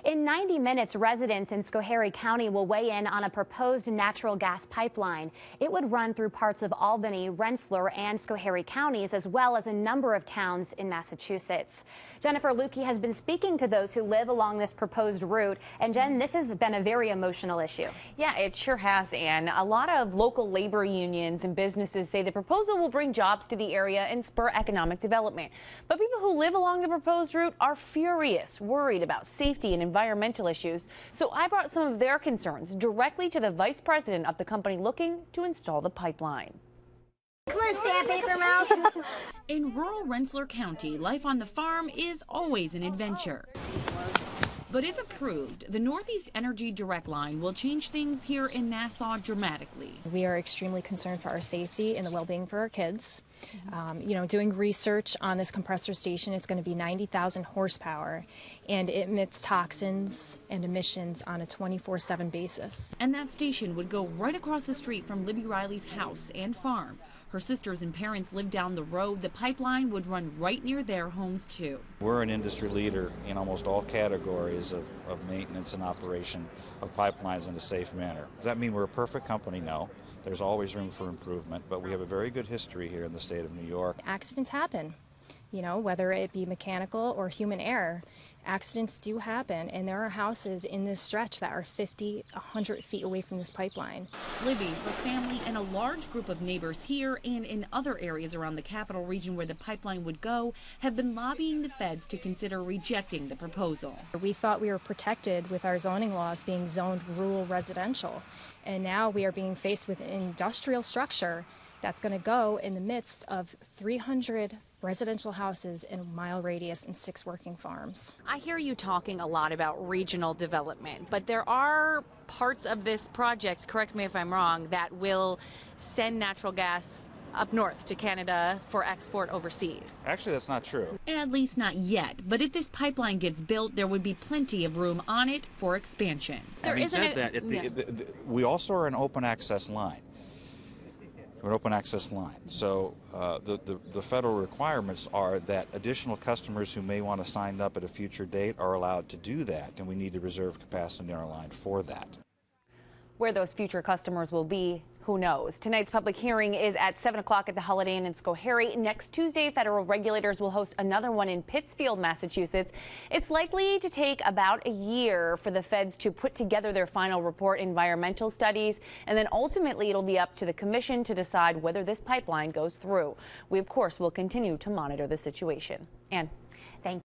In 90 minutes, residents in Schoharie County will weigh in on a proposed natural gas pipeline. It would run through parts of Albany, Rensselaer, and Schoharie counties, as well as a number of towns in Massachusetts. Jennifer Lukey has been speaking to those who live along this proposed route. And Jen, this has been a very emotional issue. Yeah, it sure has, Ann. A lot of local labor unions and businesses say the proposal will bring jobs to the area and spur economic development. But people who live along the proposed route are furious, worried about safety and environmental issues. So I brought some of their concerns directly to the vice president of the company looking to install the pipeline. Come on, sandpaper mouse. In rural Rensselaer County, life on the farm is always an adventure. But if approved, the Northeast Energy Direct Line will change things here in Nassau dramatically. We are extremely concerned for our safety and the well-being for our kids. Doing research on this compressor station, it's going to be 90,000 horsepower, and it emits toxins and emissions on a 24/7 basis. And that station would go right across the street from Libby Reilly's house and farm. Her sisters and parents live down the road. The pipeline would run right near their homes, too. We're an industry leader in almost all categories of maintenance and operation of pipelines in a safe manner. Does that mean we're a perfect company? No. There's always room for improvement, but we have a very good history here in the state of New York. Accidents happen, whether it be mechanical or human error. Accidents do happen, and there are houses in this stretch that are 50, 100 feet away from this pipeline. Libby, her family, and a large group of neighbors here and in other areas around the capital region where the pipeline would go have been lobbying the feds to consider rejecting the proposal. We thought we were protected with our zoning laws being zoned rural residential, and now we are being faced with an industrial structure that's going to go in the midst of 300 residential houses in a mile radius and 6 working farms. I hear you talking a lot about regional development, but there are parts of this project, correct me if I'm wrong, that will send natural gas up north to Canada for export overseas. Actually, that's not true. At least not yet. But if this pipeline gets built, there would be plenty of room on it for expansion. Having said that, we also are an open access line. We're an open access line. So the federal requirements are that additional customers who may want to sign up at a future date are allowed to do that, and we need to reserve capacity in our line for that. Where those future customers will be, who knows? Tonight's public hearing is at 7 o'clock at the Holiday Inn in Schoharie. Next Tuesday, federal regulators will host another one in Pittsfield, Massachusetts. It's likely to take about a year for the feds to put together their final report, environmental studies, and then ultimately it'll be up to the commission to decide whether this pipeline goes through. We, of course, will continue to monitor the situation. Ann. Thank you.